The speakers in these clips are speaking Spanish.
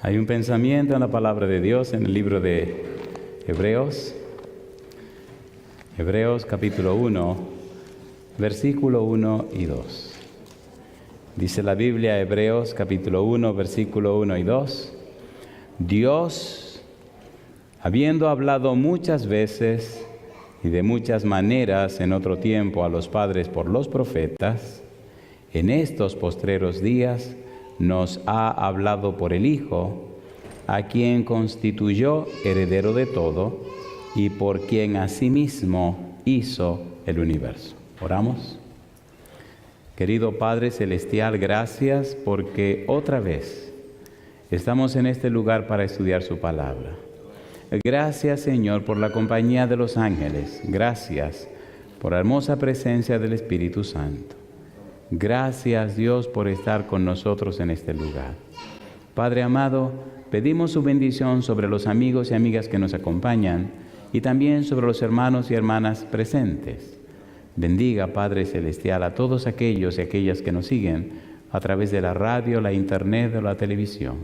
Hay un pensamiento en la palabra de Dios en el libro de Hebreos. Hebreos capítulo 1, versículo 1 y 2. Dice la Biblia, Hebreos capítulo 1, versículo 1 y 2. Dios, habiendo hablado muchas veces y de muchas maneras en otro tiempo a los padres por los profetas, en estos postreros días nos ha hablado por el Hijo, a quien constituyó heredero de todo y por quien asimismo hizo el universo. Oramos. Querido Padre Celestial, gracias porque otra vez estamos en este lugar para estudiar su palabra. Gracias, Señor, por la compañía de los ángeles. Gracias por la hermosa presencia del Espíritu Santo. Gracias, Dios, por estar con nosotros en este lugar. Padre amado, pedimos su bendición sobre los amigos y amigas que nos acompañan y también sobre los hermanos y hermanas presentes. Bendiga, Padre Celestial, a todos aquellos y aquellas que nos siguen a través de la radio, la internet o la televisión.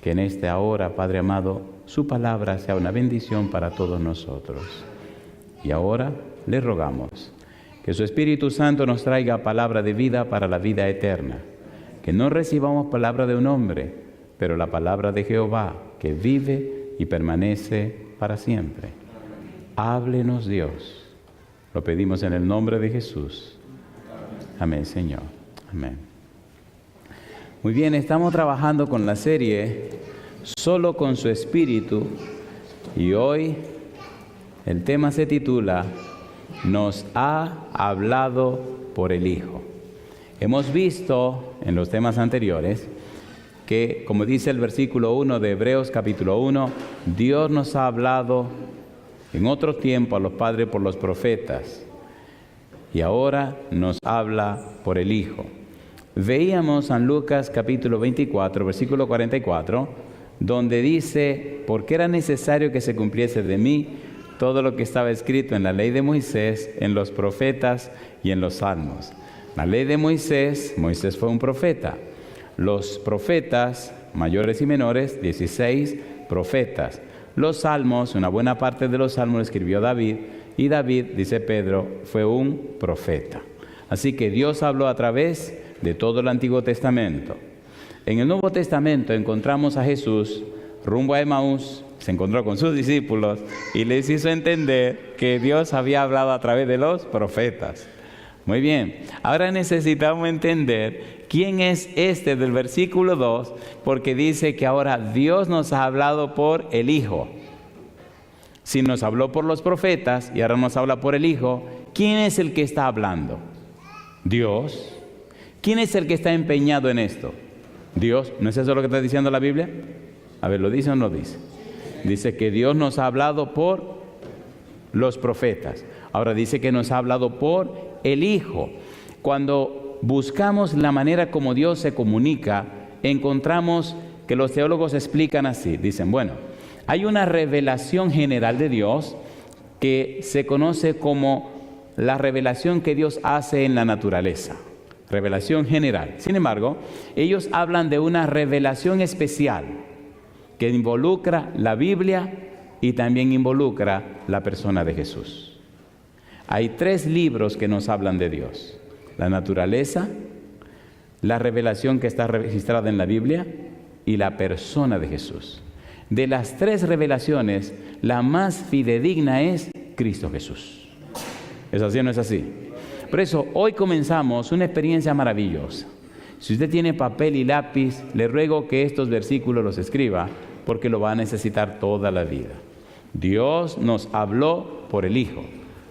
Que en esta hora, Padre amado, su palabra sea una bendición para todos nosotros. Y ahora le rogamos que su Espíritu Santo nos traiga palabra de vida para la vida eterna. Que no recibamos palabra de un hombre, pero la palabra de Jehová, que vive y permanece para siempre. Háblenos, Dios. Lo pedimos en el nombre de Jesús. Amén, Señor. Amén. Muy bien, estamos trabajando con la serie Solo con su Espíritu. Y hoy el tema se titula Nos ha hablado por el Hijo. Hemos visto en los temas anteriores que, como dice el versículo 1 de Hebreos capítulo 1, Dios nos ha hablado en otro tiempo a los padres por los profetas y ahora nos habla por el Hijo. Veíamos San Lucas capítulo 24, versículo 44, donde dice, porque era necesario que se cumpliese de mí todo lo que estaba escrito en la ley de Moisés, en los profetas y en los salmos. La ley de Moisés, Moisés fue un profeta. Los profetas, mayores y menores, 16 profetas. Los salmos, una buena parte de los salmos escribió David, y David, dice Pedro, fue un profeta. Así que Dios habló a través de todo el Antiguo Testamento. En el Nuevo Testamento encontramos a Jesús rumbo a Emaús, se encontró con sus discípulos y les hizo entender que Dios había hablado a través de los profetas. Muy bien, ahora necesitamos entender quién es este del versículo 2, porque dice que ahora Dios nos ha hablado por el Hijo. Si nos habló por los profetas y ahora nos habla por el Hijo, ¿quién es el que está hablando? Dios. ¿Quién es el que está empeñado en esto? Dios. ¿No es eso lo que está diciendo la Biblia? A ver, ¿lo dice o no dice? Dice que Dios nos ha hablado por los profetas. Ahora dice que nos ha hablado por el Hijo. Cuando buscamos la manera como Dios se comunica, encontramos que los teólogos explican así. Dicen, bueno, hay una revelación general de Dios que se conoce como la revelación que Dios hace en la naturaleza. Revelación general. Sin embargo, ellos hablan de una revelación especial que involucra la Biblia y también involucra la persona de Jesús. Hay 3 libros que nos hablan de Dios: la naturaleza, la revelación que está registrada en la Biblia y la persona de Jesús. De las 3 revelaciones, la más fidedigna es Cristo Jesús. ¿Es así o no es así? Por eso, hoy comenzamos una experiencia maravillosa. Si usted tiene papel y lápiz, le ruego que estos versículos los escriba, porque lo va a necesitar toda la vida. Dios nos habló por el Hijo.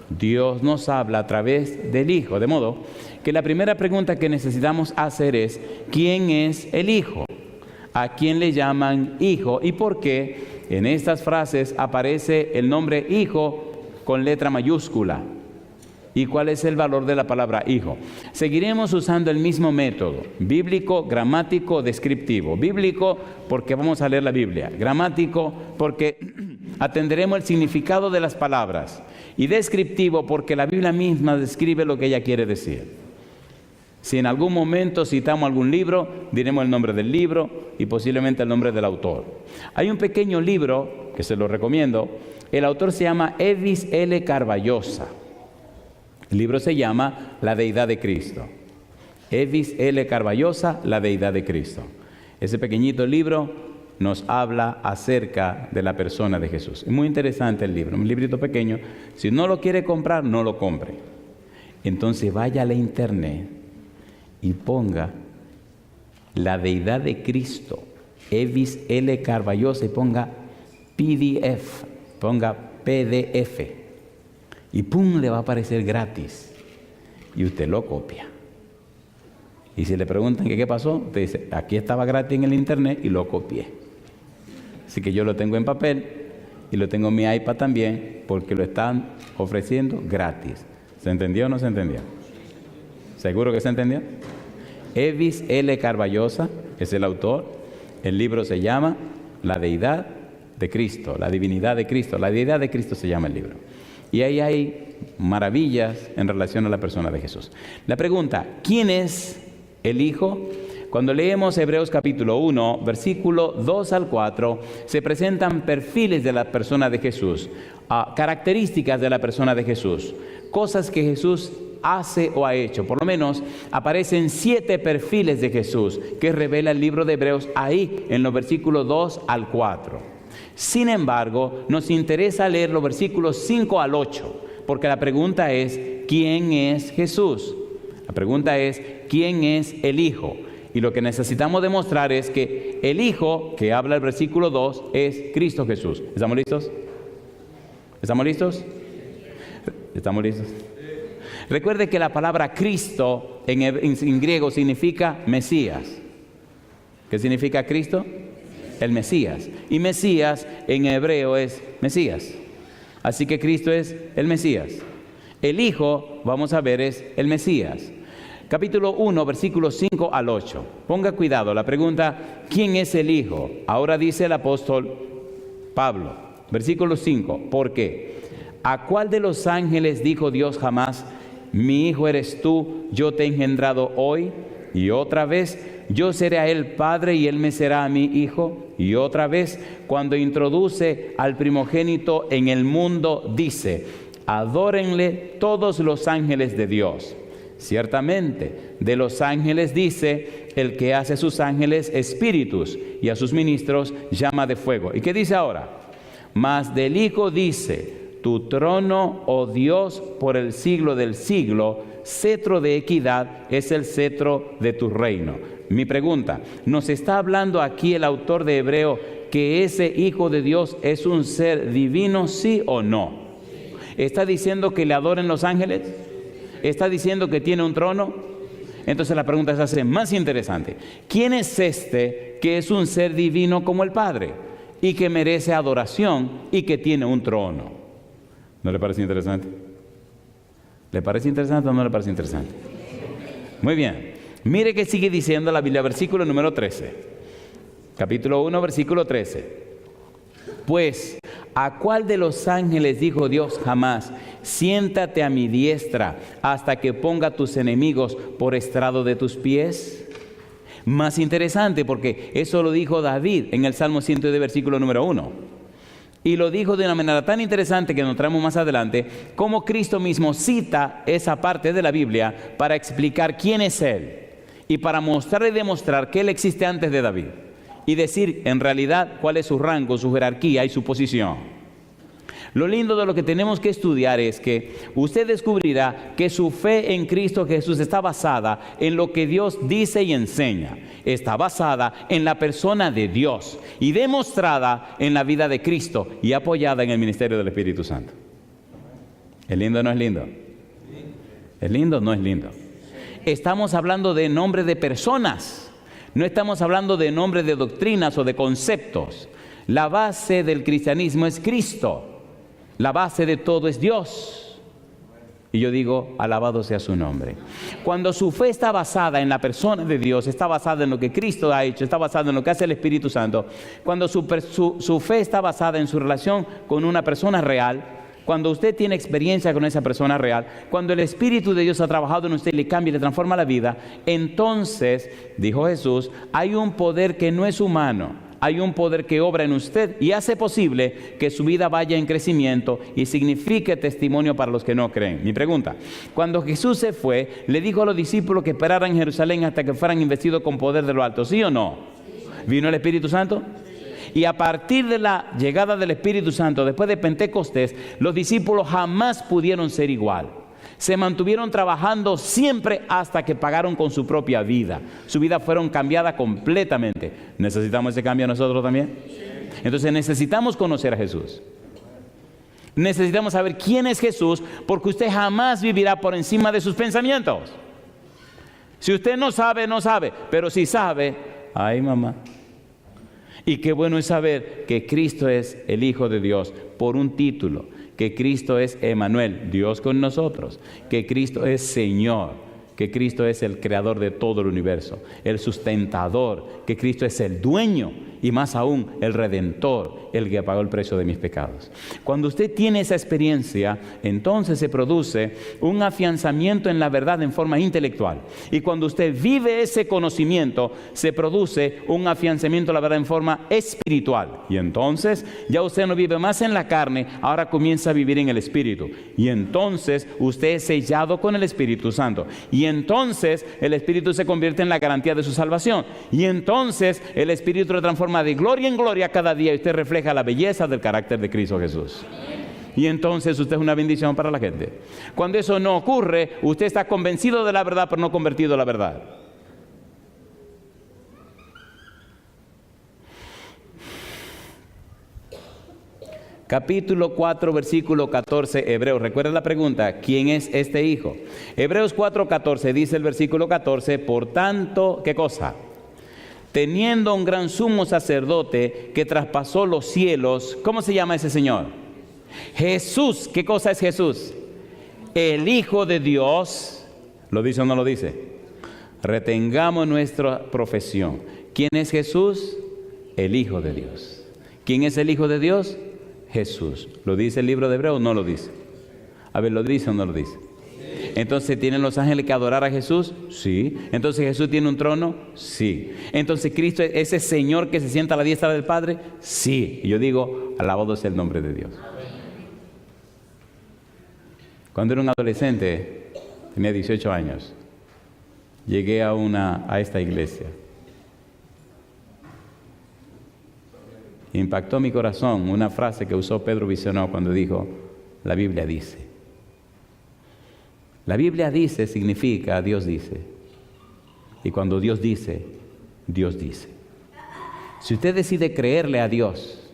Dios nos habla a través del Hijo. De modo que la primera pregunta que necesitamos hacer es, ¿quién es el Hijo? ¿A quién le llaman Hijo? ¿Y por qué en estas frases aparece el nombre Hijo con letra mayúscula? ¿Y cuál es el valor de la palabra hijo? Seguiremos usando el mismo método, bíblico, gramático, descriptivo. Bíblico porque vamos a leer la Biblia. Gramático porque atenderemos el significado de las palabras. Y descriptivo porque la Biblia misma describe lo que ella quiere decir. Si en algún momento citamos algún libro, diremos el nombre del libro y posiblemente el nombre del autor. Hay un pequeño libro que se lo recomiendo. El autor se llama Evis L. Carballosa. El libro se llama La Deidad de Cristo. Evis L. Carballosa, La Deidad de Cristo. Ese pequeñito libro nos habla acerca de la persona de Jesús. Es muy interesante el libro, un librito pequeño. Si no lo quiere comprar, no lo compre. Entonces vaya a la internet y ponga La Deidad de Cristo, Evis L. Carballosa, y ponga PDF, ponga PDF. Y ¡pum!, le va a aparecer gratis. Y usted lo copia. Y si le preguntan que qué pasó, usted dice, aquí estaba gratis en el internet y lo copié. Así que yo lo tengo en papel y lo tengo en mi iPad también, porque lo están ofreciendo gratis. ¿Se entendió o no se entendió? ¿Seguro que se entendió? Evis L. Carballosa es el autor. El libro se llama La Deidad de Cristo, la divinidad de Cristo. La Deidad de Cristo se llama el libro. Y ahí hay maravillas en relación a la persona de Jesús. La pregunta, ¿quién es el Hijo? Cuando leemos Hebreos capítulo 1, versículo 2 al 4, se presentan perfiles de la persona de Jesús, características de la persona de Jesús, cosas que Jesús hace o ha hecho. Por lo menos aparecen 7 perfiles de Jesús que revela el libro de Hebreos ahí en los versículos 2 al 4. Sin embargo, nos interesa leer los versículos 5 al 8, porque la pregunta es, ¿quién es Jesús? La pregunta es, ¿quién es el Hijo? Y lo que necesitamos demostrar es que el Hijo, que habla el versículo 2, es Cristo Jesús. ¿Estamos listos? ¿Estamos listos? ¿Estamos listos? Recuerde que la palabra Cristo en griego significa Mesías. ¿Qué significa Cristo? El Mesías. Y Mesías en hebreo es Mesías. Así que Cristo es el Mesías. El Hijo, vamos a ver, es el Mesías. Capítulo 1, versículos 5 al 8. Ponga cuidado, la pregunta, ¿quién es el Hijo? Ahora dice el apóstol Pablo, versículo 5, ¿por qué? ¿A cuál de los ángeles dijo Dios jamás, mi hijo eres tú, yo te he engendrado hoy? Y otra vez, yo seré a él padre y él me será a mí hijo. Y otra vez, cuando introduce al primogénito en el mundo, dice, adórenle todos los ángeles de Dios. Ciertamente, de los ángeles dice, el que hace a sus ángeles espíritus y a sus ministros llama de fuego. ¿Y qué dice ahora? Mas del Hijo dice, tu trono, oh Dios, por el siglo del siglo, cetro de equidad es el cetro de tu reino. Mi pregunta, ¿nos está hablando aquí el autor de Hebreo que ese Hijo de Dios es un ser divino, sí o no? ¿Está diciendo que le adoren los ángeles? ¿Está diciendo que tiene un trono? Entonces la pregunta se hace más interesante. ¿Quién es este que es un ser divino como el Padre y que merece adoración y que tiene un trono? ¿No le parece interesante? ¿Le parece interesante o no le parece interesante? Muy bien. Mire que sigue diciendo la Biblia, versículo número 13. Capítulo 1, versículo 13. Pues, ¿a cuál de los ángeles dijo Dios jamás, siéntate a mi diestra hasta que ponga tus enemigos por estrado de tus pies? Más interesante, porque eso lo dijo David en el Salmo 110, versículo número 1. Y lo dijo de una manera tan interesante que nos traemos más adelante, como Cristo mismo cita esa parte de la Biblia para explicar quién es Él y para mostrar y demostrar que Él existe antes de David y decir en realidad cuál es su rango, su jerarquía y su posición. Lo lindo de lo que tenemos que estudiar es que usted descubrirá que su fe en Cristo Jesús está basada en lo que Dios dice y enseña. Está basada en la persona de Dios y demostrada en la vida de Cristo y apoyada en el ministerio del Espíritu Santo. ¿Es lindo o no es lindo? ¿Es lindo o no es lindo? Estamos hablando de nombre de personas. No estamos hablando de nombre de doctrinas o de conceptos. La base del cristianismo es Cristo. La base de todo es Dios. Y yo digo, alabado sea su nombre. Cuando su fe está basada en la persona de Dios, está basada en lo que Cristo ha hecho, está basada en lo que hace el Espíritu Santo, cuando su fe está basada en su relación con una persona real, cuando usted tiene experiencia con esa persona real, cuando el Espíritu de Dios ha trabajado en usted y le cambia y le transforma la vida, entonces, dijo Jesús, hay un poder que no es humano. Hay un poder que obra en usted y hace posible que su vida vaya en crecimiento y signifique testimonio para los que no creen. Mi pregunta, cuando Jesús se fue, le dijo a los discípulos que esperaran en Jerusalén hasta que fueran investidos con poder de lo alto, ¿sí o no? ¿Vino el Espíritu Santo? Y a partir de la llegada del Espíritu Santo, después de Pentecostés, los discípulos jamás pudieron ser igual. Se mantuvieron trabajando siempre hasta que pagaron con su propia vida. Su vida fueron cambiada completamente. ¿Necesitamos ese cambio nosotros también? Entonces necesitamos conocer a Jesús. Necesitamos saber quién es Jesús, porque usted jamás vivirá por encima de sus pensamientos. Si usted no sabe, no sabe. Pero si sabe, ay mamá. Y qué bueno es saber que Cristo es el Hijo de Dios por un título. Que Cristo es Emmanuel, Dios con nosotros, que Cristo es Señor, que Cristo es el creador de todo el universo, el sustentador, que Cristo es el dueño y más aún el redentor, el que pagó el precio de mis pecados. Cuando usted tiene esa experiencia, entonces se produce un afianzamiento en la verdad en forma intelectual. Y cuando usted vive ese conocimiento, se produce un afianzamiento en la verdad en forma espiritual. Y entonces ya usted no vive más en la carne, ahora comienza a vivir en el Espíritu. Y entonces usted es sellado con el Espíritu Santo. Y entonces el Espíritu se convierte en la garantía de su salvación. Y entonces el Espíritu lo transforma de gloria en gloria cada día y usted refleja la belleza del carácter de Cristo Jesús. Y entonces usted es una bendición para la gente. Cuando eso no ocurre, usted está convencido de la verdad pero no convertido a la verdad. Capítulo 4, versículo 14, Hebreos. Recuerda la pregunta, ¿quién es este hijo? Hebreos 4, 14, dice el versículo 14, por tanto, ¿qué cosa? Teniendo un gran sumo sacerdote que traspasó los cielos, ¿cómo se llama ese Señor? Jesús. ¿Qué cosa es Jesús? El Hijo de Dios. ¿Lo dice o no lo dice? Retengamos nuestra profesión. ¿Quién es Jesús? El Hijo de Dios. ¿Quién es el Hijo de Dios? Jesús. ¿Lo dice el libro de Hebreos o no lo dice? A ver, ¿lo dice o no lo dice? Entonces, ¿tienen los ángeles que adorar a Jesús? Sí. Entonces, ¿Jesús tiene un trono? Sí. Entonces, ¿Cristo es ese Señor que se sienta a la diestra del Padre? Sí. Y yo digo, alabado sea el nombre de Dios. Cuando era un adolescente, tenía 18 años, llegué a esta iglesia. Impactó mi corazón una frase que usó Pedro Visionó cuando dijo, la Biblia dice. La Biblia dice significa Dios dice. Y cuando Dios dice, Dios dice. Si usted decide creerle a Dios,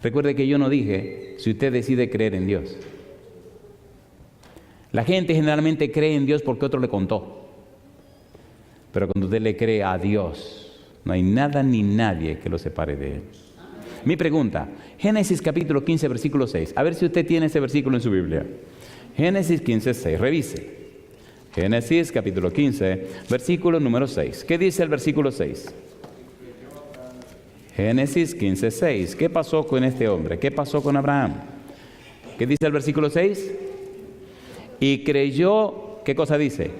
recuerde que yo no dije si usted decide creer en Dios. La gente generalmente cree en Dios porque otro le contó. Pero cuando usted le cree a Dios, no hay nada ni nadie que lo separe de Él. Mi pregunta, Génesis capítulo 15, versículo 6. A ver si usted tiene ese versículo en su Biblia. Génesis 15, 6. Revise. Génesis capítulo 15, versículo número 6. ¿Qué dice el versículo 6? Génesis 15, 6. ¿Qué pasó con este hombre? ¿Qué pasó con Abraham? ¿Qué dice el versículo 6? Y creyó, ¿qué cosa dice?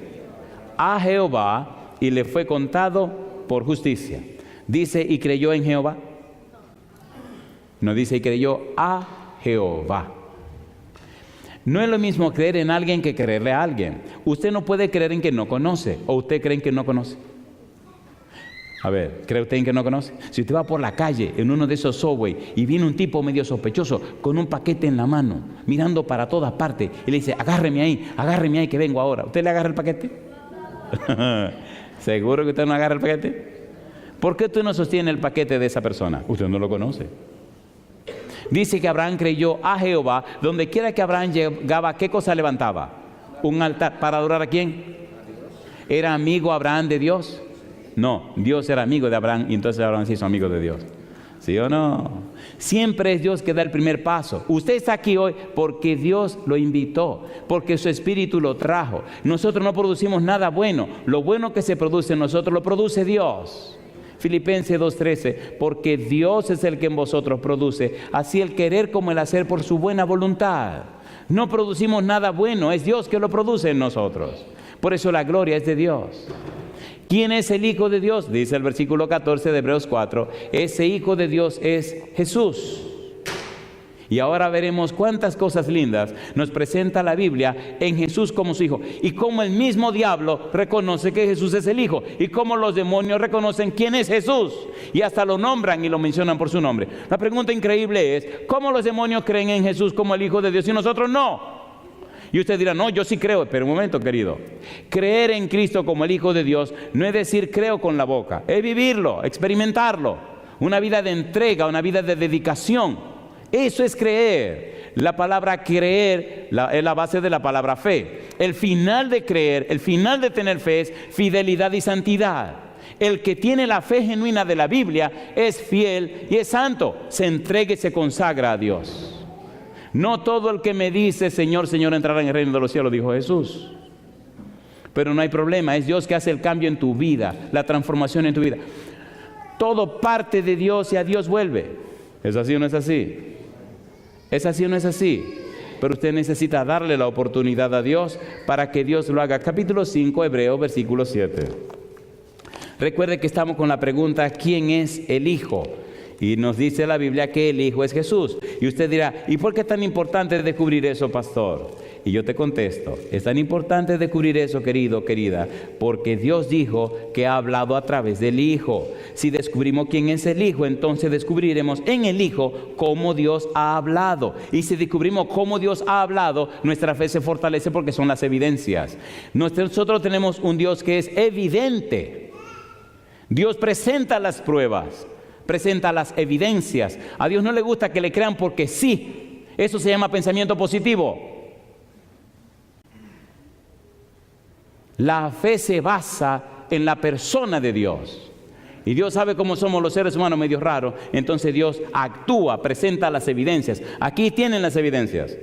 A Jehová y le fue contado por justicia. Dice, ¿y creyó en Jehová? No dice, y creyó a Jehová. No es lo mismo creer en alguien que creerle a alguien. Usted no puede creer en que no conoce. ¿O usted cree en que no conoce? A ver, ¿cree usted en que no conoce? Si usted va por la calle en uno de esos subway y viene un tipo medio sospechoso con un paquete en la mano, mirando para todas partes y le dice, agárreme ahí que vengo ahora. ¿Usted le agarra el paquete? ¿Seguro que usted no agarra el paquete? ¿Por qué usted no sostiene el paquete de esa persona? Usted no lo conoce. Dice que Abraham creyó a Jehová. Donde quiera que Abraham llegaba, ¿qué cosa levantaba? Un altar. ¿Para adorar a quién? ¿Era amigo Abraham de Dios? No, Dios era amigo de Abraham y entonces Abraham se hizo amigo de Dios. ¿Sí o no? Siempre es Dios que da el primer paso. Usted está aquí hoy porque Dios lo invitó, porque su Espíritu lo trajo. Nosotros no producimos nada bueno. Lo bueno que se produce en nosotros lo produce Dios. Filipenses 2:13, porque Dios es el que en vosotros produce, así el querer como el hacer por su buena voluntad. No producimos nada bueno, es Dios que lo produce en nosotros. Por eso la gloria es de Dios. ¿Quién es el Hijo de Dios? Dice el versículo 14 de Hebreos 4. Ese Hijo de Dios es Jesús. Y ahora veremos cuántas cosas lindas nos presenta la Biblia en Jesús como su Hijo. Y cómo el mismo diablo reconoce que Jesús es el Hijo. Y cómo los demonios reconocen quién es Jesús. Y hasta lo nombran y lo mencionan por su nombre. La pregunta increíble es, ¿cómo los demonios creen en Jesús como el Hijo de Dios y nosotros no? Y usted dirá, no, yo sí creo. Pero un momento, querido. Creer en Cristo como el Hijo de Dios no es decir creo con la boca. Es vivirlo, experimentarlo. Una vida de entrega, una vida de dedicación. Eso es creer. La palabra creer es la base de la palabra fe. El final de creer, el final de tener fe es fidelidad y santidad. El que tiene la fe genuina de la Biblia es fiel y es santo. Se entrega y se consagra a Dios. No todo el que me dice Señor, Señor entrará en el reino de los cielos, dijo Jesús. Pero no hay problema, es Dios que hace el cambio en tu vida, la transformación en tu vida. Todo parte de Dios y a Dios vuelve. ¿Es así o no es así? ¿Es así o no es así? Pero usted necesita darle la oportunidad a Dios para que Dios lo haga. Capítulo 5, Hebreos, versículo 7. Recuerde que estamos con la pregunta, ¿quién es el Hijo? Y nos dice la Biblia que el Hijo es Jesús. Y usted dirá, ¿y por qué es tan importante descubrir eso, pastor? Y yo te contesto, es tan importante descubrir eso, querido, querida, porque Dios dijo que ha hablado a través del Hijo. Si descubrimos quién es el Hijo, entonces descubriremos en el Hijo cómo Dios ha hablado. Y si descubrimos cómo Dios ha hablado, nuestra fe se fortalece porque son las evidencias. Nosotros tenemos un Dios que es evidente. Dios presenta las pruebas, presenta las evidencias. A Dios no le gusta que le crean porque sí. Eso se llama pensamiento positivo. La fe se basa en la persona de Dios. Y Dios sabe cómo somos los seres humanos medio raros. Entonces Dios actúa, presenta las evidencias. Aquí tienen las evidencias.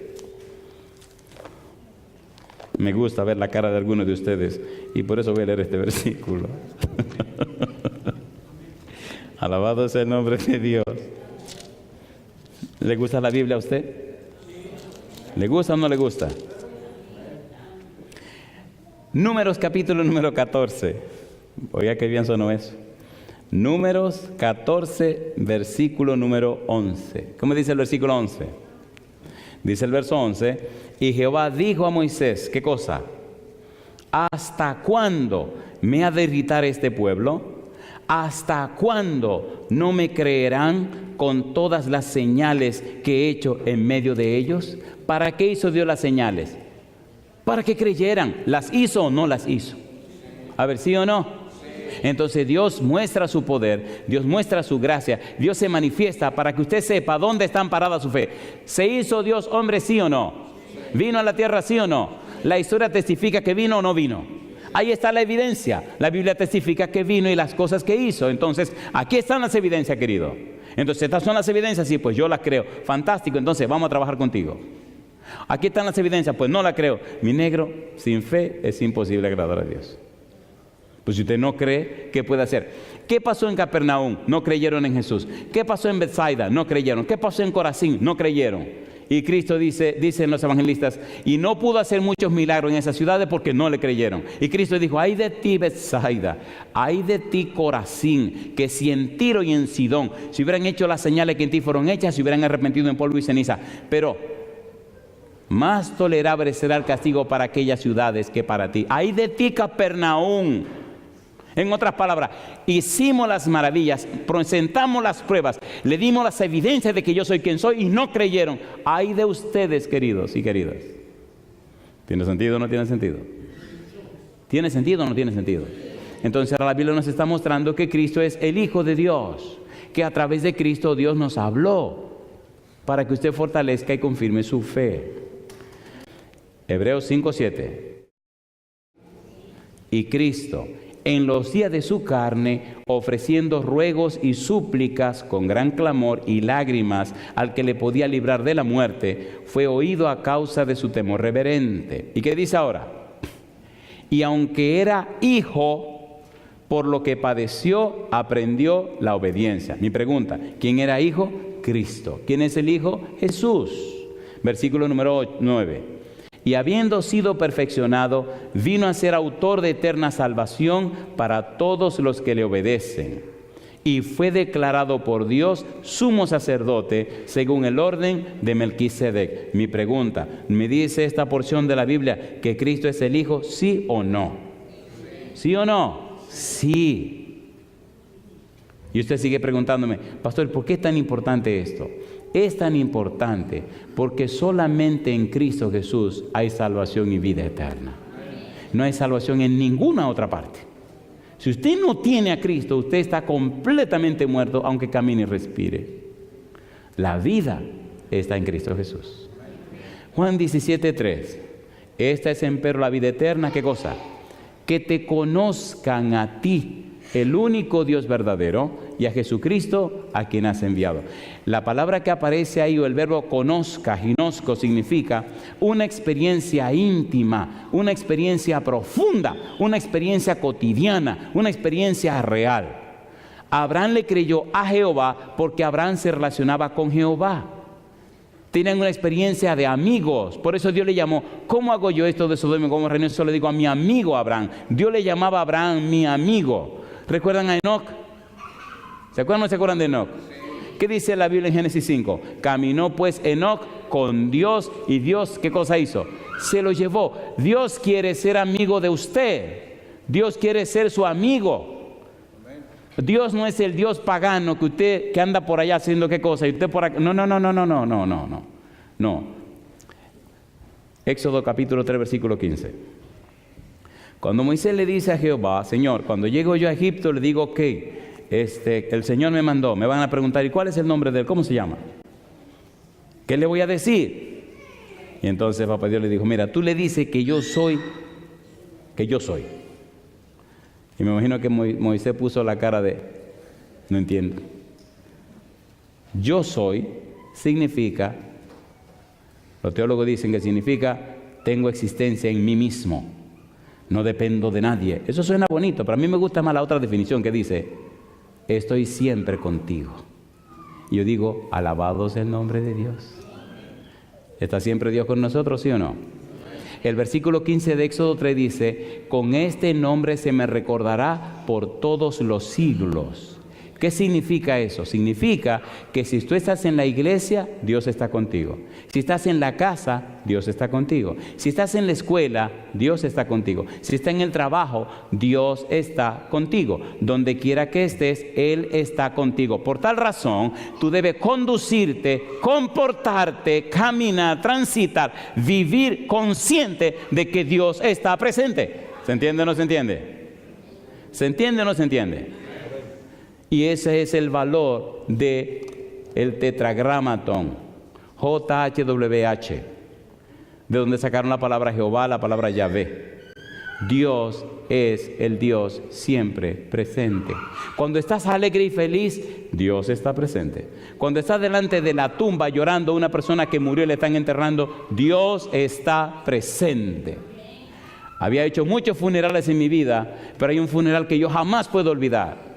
Me gusta ver la cara de algunos de ustedes y por eso voy a leer este versículo. Alabado sea el nombre de Dios. ¿Le gusta la Biblia a usted? ¿Le gusta o no le gusta? Números capítulo número 14. Oiga qué bien sonó eso. Números 14, versículo número 11. ¿Cómo dice el versículo 11? Dice el verso 11. Y Jehová dijo a Moisés, ¿qué cosa? ¿Hasta cuándo me ha de irritar este pueblo? ¿Hasta cuándo no me creerán con todas las señales que he hecho en medio de ellos? ¿Para qué hizo Dios las señales? Para que creyeran. ¿Las hizo o no las hizo? A ver, ¿sí o no? Entonces Dios muestra su poder, Dios muestra su gracia, Dios se manifiesta para que usted sepa dónde está amparada su fe. ¿Se hizo Dios hombre, sí o no? ¿Vino a la tierra, sí o no? La historia testifica que vino o no vino. Ahí está la evidencia. La Biblia testifica que vino y las cosas que hizo. Entonces, aquí están las evidencias, querido. Entonces, estas son las evidencias, sí, pues yo las creo. Fantástico, entonces vamos a trabajar contigo. Aquí están las evidencias, pues no la creo. Mi negro, sin fe es imposible agradar a Dios. Pues si usted no cree, ¿qué puede hacer? ¿Qué pasó en Capernaum? No creyeron en Jesús. ¿Qué pasó en Bethsaida? No creyeron. ¿Qué pasó en Corazín? No creyeron. Y Cristo dicen los evangelistas, y no pudo hacer muchos milagros en esas ciudades porque no le creyeron. Y Cristo dijo, ay de ti Bethsaida, ay de ti Corazín, que si en Tiro y en Sidón se hubieran hecho las señales que en ti fueron hechas, se hubieran arrepentido en polvo y ceniza. Pero más tolerable será el castigo para aquellas ciudades que para ti. Ay de ti Capernaum. En otras palabras, hicimos las maravillas, presentamos las pruebas, le dimos las evidencias de que yo soy quien soy y no creyeron. Ay de ustedes, queridos y queridas. ¿Tiene sentido o no tiene sentido? ¿Tiene sentido o no tiene sentido? Entonces ahora la Biblia nos está mostrando que Cristo es el Hijo de Dios, que a través de Cristo Dios nos habló para que usted fortalezca y confirme su fe. Hebreos 5:7. Y Cristo, en los días de su carne, ofreciendo ruegos y súplicas con gran clamor y lágrimas al que le podía librar de la muerte, fue oído a causa de su temor reverente. ¿Y qué dice ahora? Y aunque era hijo, por lo que padeció, aprendió la obediencia. Mi pregunta, ¿quién era hijo? Cristo. ¿Quién es el Hijo? Jesús. Versículo número 9. Y habiendo sido perfeccionado, vino a ser autor de eterna salvación para todos los que le obedecen. Y fue declarado por Dios sumo sacerdote según el orden de Melquisedec. Mi pregunta, ¿me dice esta porción de la Biblia que Cristo es el Hijo? ¿Sí o no? ¿Sí o no? Sí. Y usted sigue preguntándome, pastor, ¿por qué es tan importante esto? Es tan importante porque solamente en Cristo Jesús hay salvación y vida eterna. No hay salvación en ninguna otra parte. Si usted no tiene a Cristo, usted está completamente muerto, aunque camine y respire. La vida está en Cristo Jesús. Juan 17:3. Esta es empero la vida eterna, ¿qué cosa? Que te conozcan a ti, el único Dios verdadero, y a Jesucristo a quien has enviado. La palabra que aparece ahí, o el verbo conozca, ginosco, significa una experiencia íntima, una experiencia profunda, una experiencia cotidiana, una experiencia real. Abraham le creyó a Jehová porque Abraham se relacionaba con Jehová. Tienen una experiencia de amigos. Por eso Dios le llamó, ¿cómo hago yo esto de Sodoma y Gomorra? No solo le digo a mi amigo Abraham. Dios le llamaba a Abraham mi amigo. ¿Recuerdan a Enoc? ¿Se acuerdan o no se acuerdan de Enoc? ¿Qué dice la Biblia en Génesis 5? Caminó pues Enoc con Dios y Dios, ¿qué cosa hizo? Se lo llevó. Dios quiere ser amigo de usted. Dios quiere ser su amigo. Dios no es el Dios pagano que anda por allá haciendo qué cosa y usted por acá. No. Éxodo capítulo 3 versículo 15. Cuando Moisés le dice a Jehová, Señor, cuando llego yo a Egipto le digo, ok, el Señor me mandó, me van a preguntar, ¿y cuál es el nombre de él? ¿Cómo se llama? ¿Qué le voy a decir? Y entonces Papá Dios le dijo, mira, tú le dices que yo soy. Y me imagino que Moisés puso la cara de, no entiendo. Yo soy significa, los teólogos dicen que significa, tengo existencia en mí mismo, no dependo de nadie. Eso suena bonito, pero a mí me gusta más la otra definición que dice, estoy siempre contigo. Y yo digo, alabado sea el nombre de Dios. ¿Está siempre Dios con nosotros, sí o no? El versículo 15 de Éxodo 3 dice, con este nombre se me recordará por todos los siglos. ¿Qué significa eso? Significa que si tú estás en la iglesia, Dios está contigo. Si estás en la casa, Dios está contigo. Si estás en la escuela, Dios está contigo. Si estás en el trabajo, Dios está contigo. Donde quiera que estés, Él está contigo. Por tal razón, tú debes conducirte, comportarte, caminar, transitar, vivir consciente de que Dios está presente. ¿Se entiende o no se entiende? ¿Se entiende o no se entiende? Y ese es el valor del tetragramatón, JHWH, de donde sacaron la palabra Jehová, la palabra Yahvé. Dios es el Dios siempre presente. Cuando estás alegre y feliz, Dios está presente. Cuando estás delante de la tumba llorando, una persona que murió y le están enterrando, Dios está presente. Había hecho muchos funerales en mi vida, pero hay un funeral que yo jamás puedo olvidar.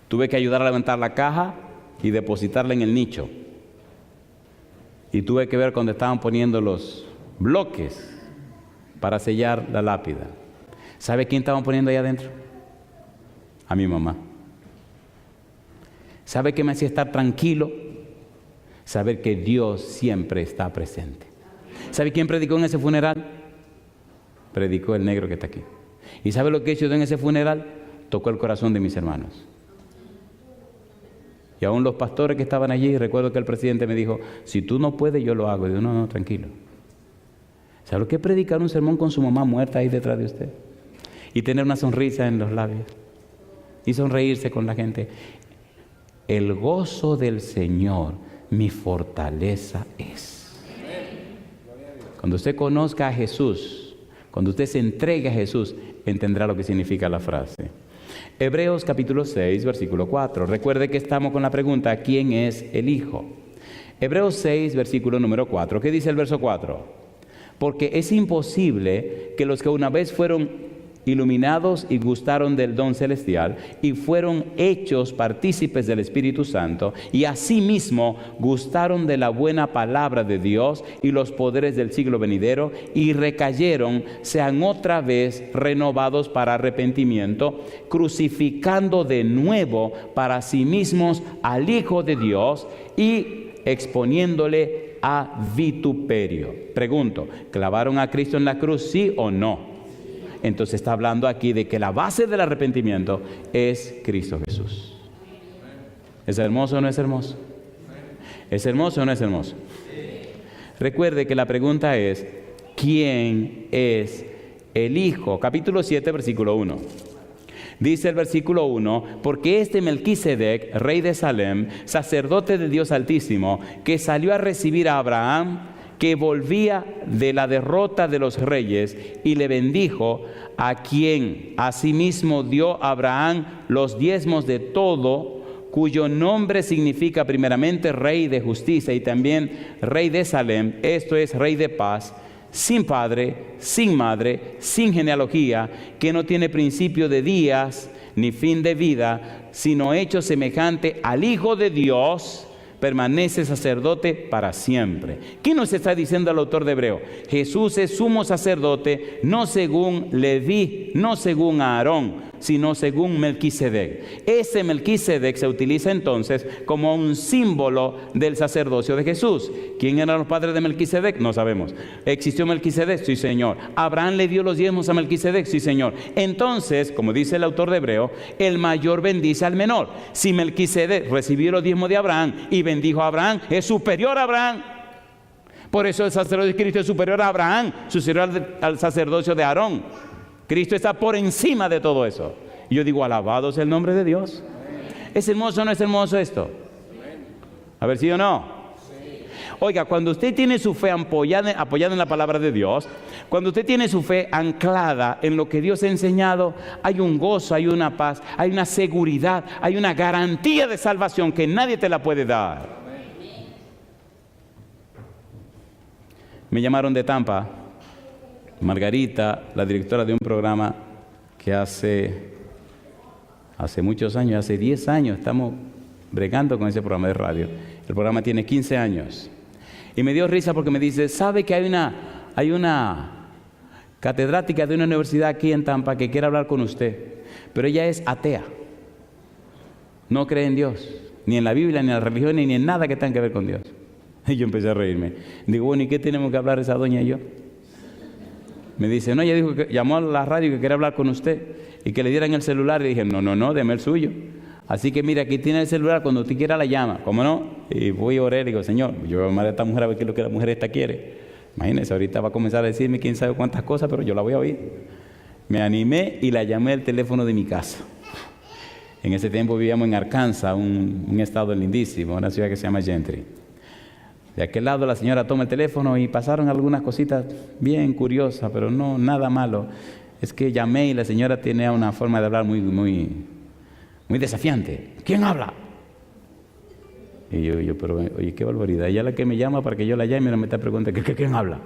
Tuve que ayudar a levantar la caja y depositarla en el nicho. Y tuve que ver cuando estaban poniendo los bloques para sellar la lápida. ¿Sabe quién estaban poniendo ahí adentro? A mi mamá. ¿Sabe qué me hacía estar tranquilo? Saber que Dios siempre está presente. ¿Sabe quién predicó en ese funeral? Predicó el negro que está aquí. ¿Y sabe lo que hizo en ese funeral? Tocó el corazón de mis hermanos. Y aún los pastores que estaban allí, recuerdo que el presidente me dijo, si tú no puedes, yo lo hago. Y yo, no, tranquilo. ¿Sabe lo que es predicar un sermón con su mamá muerta ahí detrás de usted? Y tener una sonrisa en los labios. Y sonreírse con la gente. El gozo del Señor, mi fortaleza es. Cuando usted conozca a Jesús, cuando usted se entregue a Jesús, entenderá lo que significa la frase. Hebreos capítulo 6, versículo 4. Recuerde que estamos con la pregunta, ¿quién es el Hijo? Hebreos 6, versículo número 4. ¿Qué dice el verso 4? Porque es imposible que los que una vez fueron iluminados y gustaron del don celestial y fueron hechos partícipes del Espíritu Santo y asimismo gustaron de la buena palabra de Dios y los poderes del siglo venidero y recayeron, sean otra vez renovados para arrepentimiento, crucificando de nuevo para sí mismos al Hijo de Dios y exponiéndole a vituperio. Pregunto, ¿clavaron a Cristo en la cruz, sí o no? Entonces está hablando aquí de que la base del arrepentimiento es Cristo Jesús. ¿Es hermoso o no es hermoso? ¿Es hermoso o no es hermoso? Recuerde que la pregunta es, ¿quién es el Hijo? Capítulo 7, versículo 1. Dice el versículo 1, porque este Melquisedec, rey de Salem, sacerdote de Dios Altísimo, que salió a recibir a Abraham, que volvía de la derrota de los reyes, y le bendijo, a quien asimismo dio a Abraham los diezmos de todo, cuyo nombre significa primeramente rey de justicia y también rey de Salem, esto es rey de paz, sin padre, sin madre, sin genealogía, que no tiene principio de días ni fin de vida, sino hecho semejante al Hijo de Dios, permanece sacerdote para siempre. ¿Qué nos está diciendo el autor de Hebreo? Jesús es sumo sacerdote, no según Leví, no según Aarón, sino según Melquisedec. Ese Melquisedec se utiliza entonces como un símbolo del sacerdocio de Jesús. ¿Quién eran los padres de Melquisedec? No sabemos. ¿Existió Melquisedec? Sí, Señor. ¿Abraham le dio los diezmos a Melquisedec? Sí, Señor. Entonces, como dice el autor de Hebreo, el mayor bendice al menor. Si Melquisedec recibió los diezmos de Abraham y bendijo a Abraham, es superior a Abraham. Por eso el sacerdocio de Cristo es superior a Abraham, superior al sacerdocio de Aarón. Cristo está por encima de todo eso. Y yo digo, alabado sea el nombre de Dios. ¿Es hermoso o no es hermoso esto? A ver, ¿sí o no? Oiga, cuando usted tiene su fe apoyada en la palabra de Dios, cuando usted tiene su fe anclada en lo que Dios ha enseñado, hay un gozo, hay una paz, hay una seguridad, hay una garantía de salvación que nadie te la puede dar. Me llamaron de Tampa, Margarita, la directora de un programa que hace muchos años, hace 10 años, estamos bregando con ese programa de radio. El programa tiene 15 años. Y me dio risa porque me dice, ¿sabe que hay una catedrática de una universidad aquí en Tampa que quiere hablar con usted? Pero ella es atea. No cree en Dios, ni en la Biblia, ni en la religión, ni en nada que tenga que ver con Dios. Y yo empecé a reírme. Digo, bueno, ¿y qué tenemos que hablar esa doña y yo? Me dice, no, ella dijo que llamó a la radio que quería hablar con usted y que le dieran el celular. Y dije, no, deme el suyo. Así que mira, aquí tiene el celular, cuando usted quiera la llama. ¿Cómo no? Y voy a orar y digo, Señor, yo voy a llamar a esta mujer a ver qué es lo que la mujer esta quiere. Imagínense, ahorita va a comenzar a decirme quién sabe cuántas cosas, pero yo la voy a oír. Me animé y la llamé al teléfono de mi casa. En ese tiempo vivíamos en Arkansas, un estado lindísimo, una ciudad que se llama Gentry. De aquel lado la señora toma el teléfono y pasaron algunas cositas bien curiosas, pero no nada malo. Es que llamé y la señora tenía una forma de hablar muy desafiante. ¿Quién habla? Y yo, pero oye, qué barbaridad. Ella es la que me llama para que yo la llame y no me está preguntando, ¿quién habla?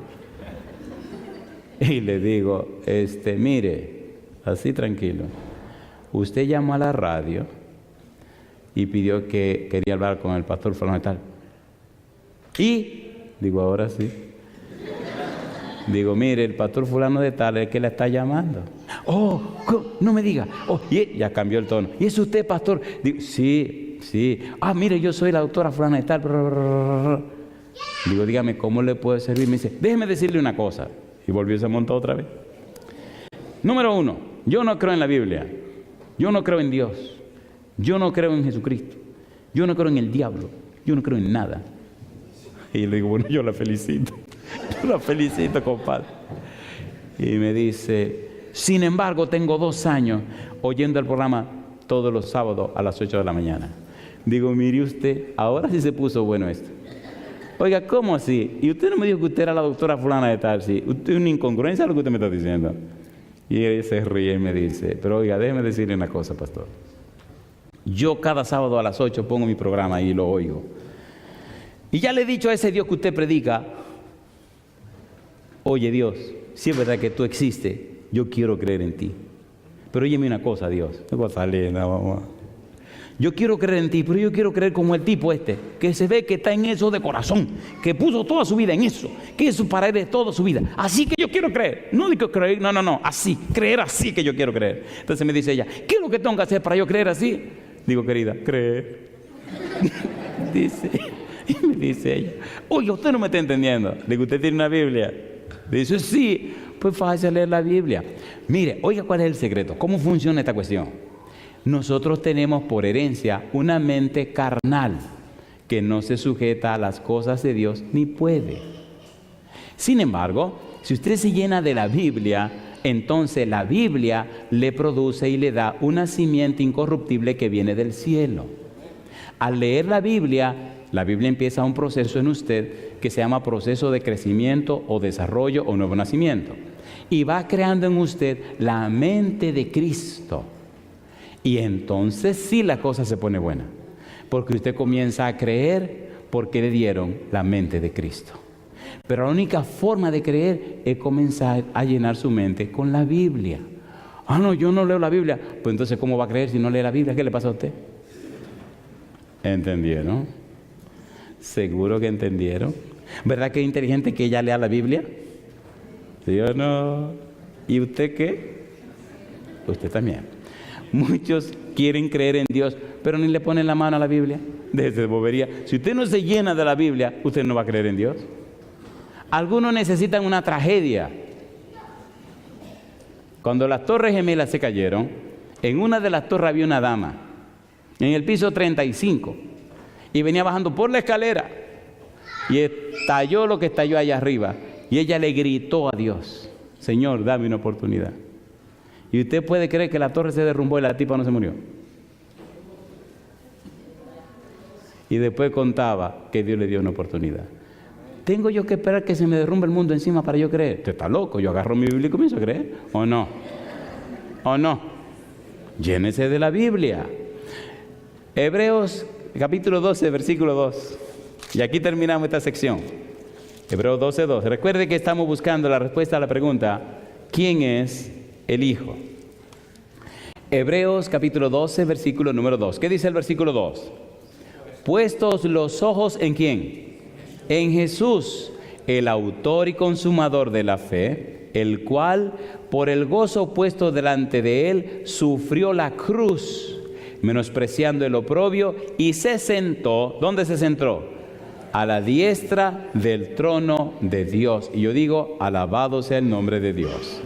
Y le digo, mire, así tranquilo. Usted llamó a la radio y pidió que quería hablar con el pastor fulano y tal. Y, digo, ahora sí. Digo, mire, el pastor fulano de tal es el que la está llamando. Oh, no me diga. Oh, ya cambió el tono. ¿Y es usted, pastor? Digo, sí. Ah, mire, yo soy la doctora fulana de tal. Digo, dígame, ¿cómo le puedo servir? Me dice, déjeme decirle una cosa. Y volvió y se montó otra vez. Número 1, yo no creo en la Biblia. Yo no creo en Dios. Yo no creo en Jesucristo. Yo no creo en el diablo. Yo no creo en nada. Y le digo, bueno, yo la felicito. Yo la felicito, compadre. Y me dice, sin embargo, tengo 2 años oyendo el programa todos los sábados a las 8 de la mañana. Digo, mire usted, ahora sí se puso bueno esto. Oiga, ¿cómo así? Y usted no me dijo que usted era la doctora fulana de tal, sí. Usted es una incongruencia lo que usted me está diciendo. Y él se ríe y me dice, pero oiga, déjeme decirle una cosa, pastor. Yo cada sábado a las 8 pongo mi programa y lo oigo. Y ya le he dicho a ese Dios que usted predica, oye Dios, si es verdad que tú existes, yo quiero creer en ti. Pero óyeme una cosa, Dios. Me voy a salir, mamá. Yo quiero creer en ti, pero yo quiero creer como el tipo que se ve que está en eso de corazón, que puso toda su vida en eso, que eso para él es toda su vida. Así que yo quiero creer. No digo creer, no, así, creer así que yo quiero creer. Entonces me dice ella, ¿qué es lo que tengo que hacer para yo creer así? Digo, querida, creer. Y me dice ella, oye, usted no me está entendiendo. Digo, ¿usted tiene una Biblia? Dice, sí, pues fácil leer la Biblia. Mire, oiga, ¿cuál es el secreto? ¿Cómo funciona esta cuestión? Nosotros tenemos por herencia una mente carnal que no se sujeta a las cosas de Dios ni puede. Sin embargo, si usted se llena de la Biblia, entonces la Biblia le produce y le da una simiente incorruptible que viene del cielo. Al leer la Biblia empieza un proceso en usted que se llama proceso de crecimiento o desarrollo o nuevo nacimiento. Y va creando en usted la mente de Cristo. Y entonces sí la cosa se pone buena, porque usted comienza a creer porque le dieron la mente de Cristo. Pero la única forma de creer es comenzar a llenar su mente con la Biblia. Ah, no, yo no leo la Biblia. Pues entonces, ¿cómo va a creer si no lee la Biblia? ¿Qué le pasa a usted? ¿Entendieron? ¿Seguro que entendieron? ¿Verdad que es inteligente que ella lea la Biblia? ¿Sí o no? ¿Y usted qué? Usted también. Muchos quieren creer en Dios, pero ni le ponen la mano a la Biblia. Déjese de bobería. Si usted no se llena de la Biblia, usted no va a creer en Dios. Algunos necesitan una tragedia. Cuando las Torres Gemelas se cayeron, en una de las torres había una dama, en el piso 35, y venía bajando por la escalera, y estalló lo que estalló allá arriba, y ella le gritó a Dios, Señor, dame una oportunidad. Y usted puede creer que la torre se derrumbó y la tipa no se murió. Y después contaba que Dios le dio una oportunidad. ¿Tengo yo que esperar que se me derrumbe el mundo encima para yo creer? Usted está loco, yo agarro mi Biblia y comienzo a creer. ¿O no? ¿O no? Llénese de la Biblia. Hebreos capítulo 12, versículo 2. Y aquí terminamos esta sección. Hebreos 12, 2. Recuerde que estamos buscando la respuesta a la pregunta, ¿quién es el Hijo? Hebreos capítulo 12, versículo número 2. ¿Qué dice el versículo 2? Puestos los ojos ¿en quién? En Jesús, el autor y consumador de la fe, el cual por el gozo puesto delante de él sufrió la cruz, menospreciando el oprobio, y se sentó. ¿Dónde se sentó? A la diestra del trono de Dios. Y yo digo, alabado sea el nombre de Dios.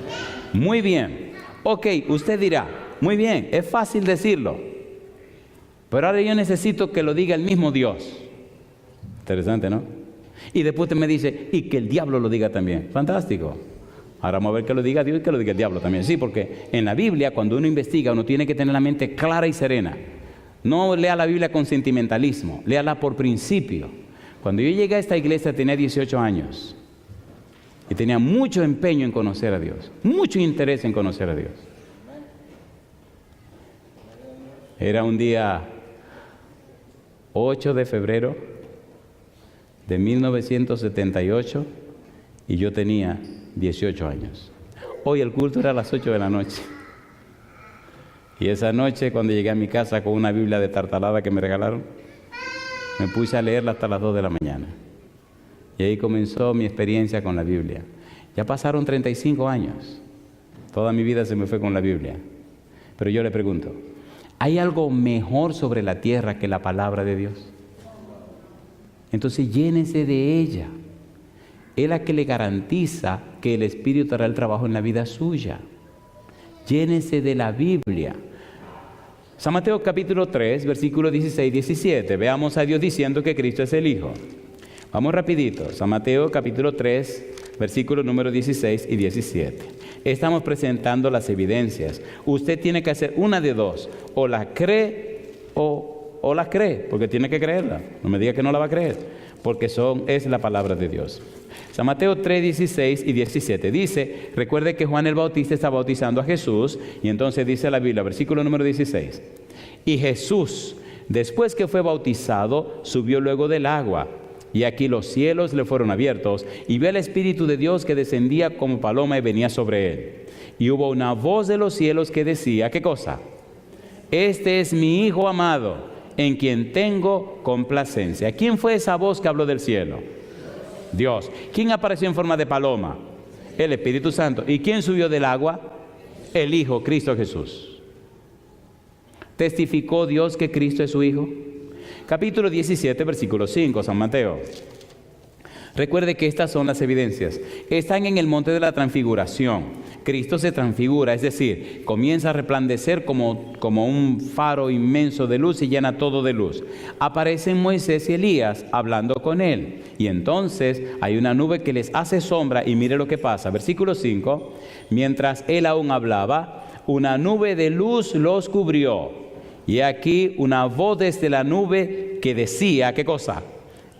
Muy bien. Ok, usted dirá, muy bien, es fácil decirlo, pero ahora yo necesito que lo diga el mismo Dios. Interesante, ¿no? Y después usted me dice, y que el diablo lo diga también. Fantástico. Ahora vamos a ver que lo diga Dios y que lo diga el diablo también. Sí, porque en la Biblia, cuando uno investiga, uno tiene que tener la mente clara y serena. No lea la Biblia con sentimentalismo, léala por principio. Cuando yo llegué a esta iglesia tenía 18 años. Y tenía mucho empeño en conocer a Dios, mucho interés en conocer a Dios. Era un día 8 de febrero de 1978 y yo tenía 18 años. Hoy el culto era a las 8 de la noche. Y esa noche, cuando llegué a mi casa con una Biblia de tartalada que me regalaron, me puse a leerla hasta las 2 de la mañana. Y ahí comenzó mi experiencia con la Biblia. Ya pasaron 35 años. Toda mi vida se me fue con la Biblia. Pero yo le pregunto, ¿hay algo mejor sobre la tierra que la palabra de Dios? Entonces llénese de ella. Es la que le garantiza que el Espíritu hará el trabajo en la vida suya. Llénese de la Biblia. San Mateo capítulo 3, versículos 16 y 17. Veamos a Dios diciendo que Cristo es el Hijo. Vamos rapidito. San Mateo capítulo 3, versículos número 16 y 17. Estamos presentando las evidencias. Usted tiene que hacer una de dos. O la cree o la cree, porque tiene que creerla. No me diga que no la va a creer, porque es la palabra de Dios. San Mateo 3, 16 y 17 dice, recuerde que Juan el Bautista está bautizando a Jesús, y entonces dice la Biblia, versículo número 16, y Jesús, después que fue bautizado, subió luego del agua, Y aquí los cielos le fueron abiertos, y vio el Espíritu de Dios que descendía como paloma y venía sobre él. Y hubo una voz de los cielos que decía, ¿qué cosa? Este es mi Hijo amado, en quien tengo complacencia. ¿Quién fue esa voz que habló del cielo? Dios. ¿Quién apareció en forma de paloma? El Espíritu Santo. ¿Y quién subió del agua? El Hijo, Cristo Jesús. ¿Testificó Dios que Cristo es su Hijo? Capítulo 17, versículo 5, San Mateo. Recuerde que estas son las evidencias. Están en el monte de la transfiguración. Cristo se transfigura, es decir, comienza a resplandecer como un faro inmenso de luz y llena todo de luz. Aparecen Moisés y Elías hablando con él. Y entonces hay una nube que les hace sombra y mire lo que pasa. Versículo 5. Mientras él aún hablaba, una nube de luz los cubrió. Y aquí una voz desde la nube que decía, ¿qué cosa?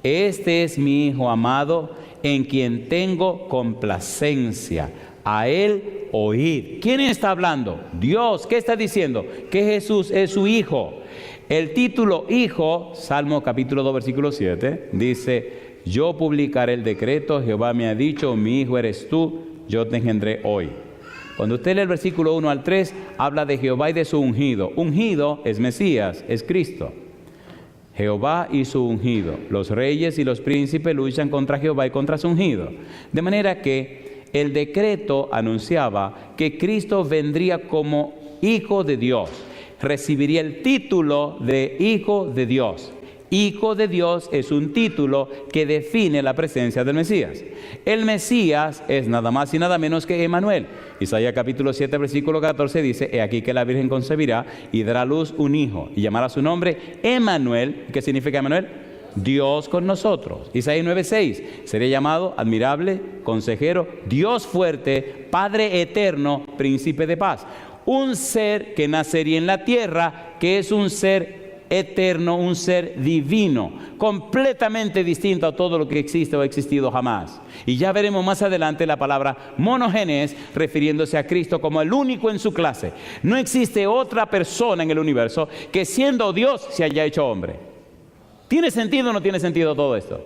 Este es mi Hijo amado, en quien tengo complacencia. A él oíd. ¿Quién está hablando? Dios. ¿Qué está diciendo? Que Jesús es su Hijo. El título Hijo, Salmo capítulo 2, versículo 7, dice, yo publicaré el decreto, Jehová me ha dicho, mi Hijo eres tú, yo te engendré hoy. Cuando usted lee el versículo 1 al 3, habla de Jehová y de su ungido. Ungido es Mesías, es Cristo. Jehová y su ungido. Los reyes y los príncipes luchan contra Jehová y contra su ungido. De manera que el decreto anunciaba que Cristo vendría como Hijo de Dios. Recibiría el título de Hijo de Dios. Hijo de Dios es un título que define la presencia del Mesías. El Mesías es nada más y nada menos que Emmanuel. Isaías capítulo 7, versículo 14 dice, he aquí que la Virgen concebirá y dará a luz un hijo y llamará su nombre Emmanuel. ¿Qué significa Emmanuel? Dios con nosotros. Isaías 9:6, sería llamado admirable, consejero, Dios fuerte, Padre eterno, príncipe de paz. Un ser que nacería en la tierra, que es un ser eterno, un ser divino, completamente distinto a todo lo que existe o ha existido jamás. Y ya veremos más adelante la palabra monogenes, refiriéndose a Cristo como el único en su clase. No existe otra persona en el universo que siendo Dios se haya hecho hombre. ¿Tiene sentido o no tiene sentido todo esto?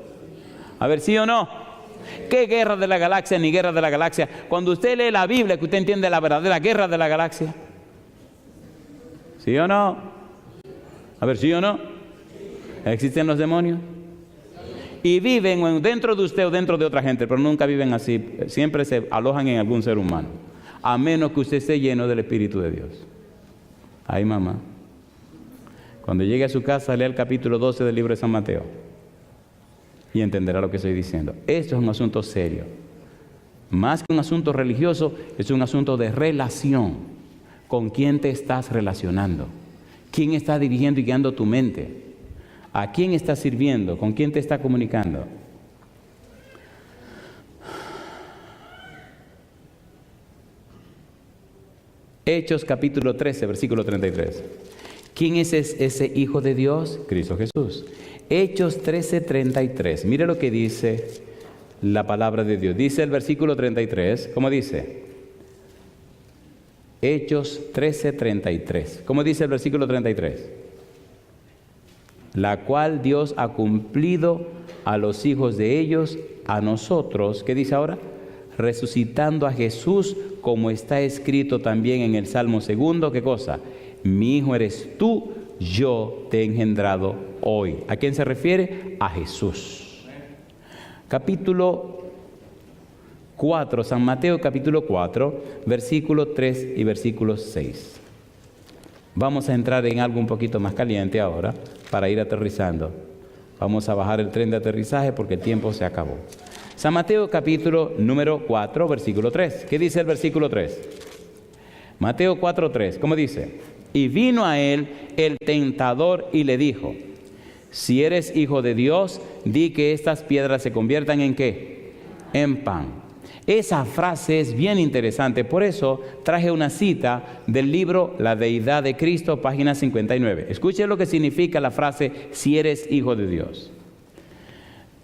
A ver, ¿sí o no? ¿Qué guerra de la galaxia ni guerra de la galaxia? Cuando usted lee la Biblia, que usted entiende la verdadera guerra de la galaxia. ¿Sí o no? A ver, ¿sí o no? ¿Existen los demonios? Y viven dentro de usted o dentro de otra gente, pero nunca viven así. Siempre se alojan en algún ser humano. A menos que usted esté lleno del Espíritu de Dios. Ay, mamá. Cuando llegue a su casa, lea el capítulo 12 del libro de San Mateo. Y entenderá lo que estoy diciendo. Esto es un asunto serio. Más que un asunto religioso, es un asunto de relación. ¿Con quién te estás relacionando? ¿Quién está dirigiendo y guiando tu mente? ¿A quién estás sirviendo? ¿Con quién te está comunicando? Hechos capítulo 13, versículo 33. ¿Quién es ese Hijo de Dios? Cristo Jesús. Hechos 13, 33. Mire lo que dice la palabra de Dios. Dice el versículo 33. ¿Cómo dice? Hechos 13:33. ¿Cómo dice el versículo 33? La cual Dios ha cumplido a los hijos de ellos, a nosotros. ¿Qué dice ahora? Resucitando a Jesús, como está escrito también en el Salmo 2. ¿Qué cosa? Mi hijo eres tú, yo te he engendrado hoy. ¿A quién se refiere? A Jesús. Capítulo 4, San Mateo capítulo 4, versículo 3 y versículo 6. Vamos a entrar en algo un poquito más caliente ahora para ir aterrizando. Vamos a bajar el tren de aterrizaje porque el tiempo se acabó. San Mateo capítulo número 4, versículo 3. ¿Qué dice el versículo 3? Mateo 4, 3. ¿Cómo dice? Y vino a él el tentador y le dijo, si eres hijo de Dios, di que estas piedras se conviertan ¿en qué? En pan. Esa frase es bien interesante, por eso traje una cita del libro La Deidad de Cristo, página 59. Escuche lo que significa la frase, si eres hijo de Dios.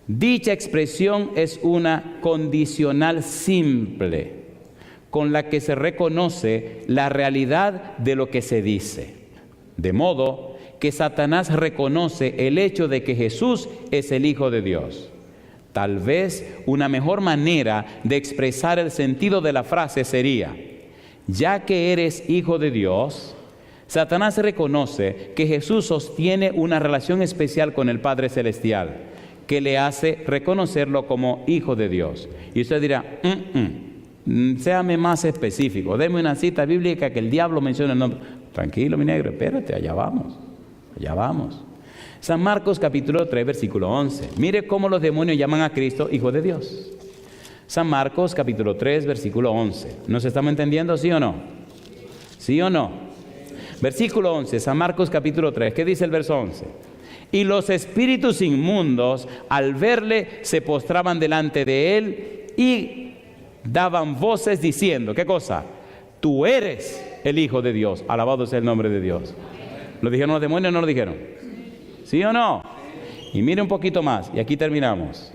Dicha expresión es una condicional simple, con la que se reconoce la realidad de lo que se dice. De modo que Satanás reconoce el hecho de que Jesús es el Hijo de Dios. Tal vez una mejor manera de expresar el sentido de la frase sería: ya que eres hijo de Dios, Satanás reconoce que Jesús sostiene una relación especial con el Padre Celestial, que le hace reconocerlo como hijo de Dios. Y usted dirá, séame más específico, deme una cita bíblica que el diablo mencione el nombre. Tranquilo, mi negro, espérate, allá vamos. San Marcos capítulo 3, versículo 11. Mire cómo los demonios llaman a Cristo hijo de Dios. San Marcos capítulo 3, versículo 11. ¿Nos estamos entendiendo, sí o no? ¿Sí o no? Versículo 11, San Marcos capítulo 3. ¿Qué dice el verso 11? Y los espíritus inmundos, al verle, se postraban delante de él y daban voces diciendo, ¿qué cosa? Tú eres el Hijo de Dios. Alabado sea el nombre de Dios. ¿Lo dijeron los demonios o no lo dijeron? ¿Sí o no? Y mire un poquito más, y aquí terminamos.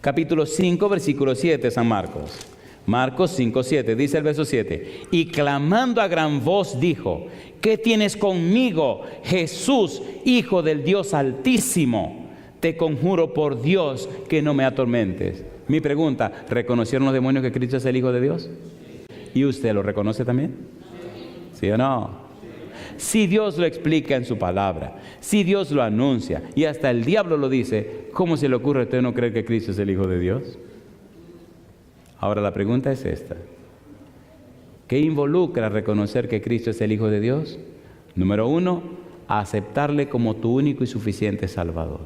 Capítulo 5, versículo 7, San Marcos. Marcos 5, 7, dice el verso 7. Y clamando a gran voz dijo, ¿qué tienes conmigo, Jesús, Hijo del Dios Altísimo? Te conjuro por Dios que no me atormentes. Mi pregunta, ¿reconocieron los demonios que Cristo es el Hijo de Dios? ¿Y usted lo reconoce también? ¿Sí o no? Si Dios lo explica en su palabra, si Dios lo anuncia y hasta el diablo lo dice, ¿cómo se le ocurre a usted no creer que Cristo es el Hijo de Dios? Ahora la pregunta es esta: ¿qué involucra reconocer que Cristo es el Hijo de Dios? Número 1, aceptarle como tu único y suficiente Salvador.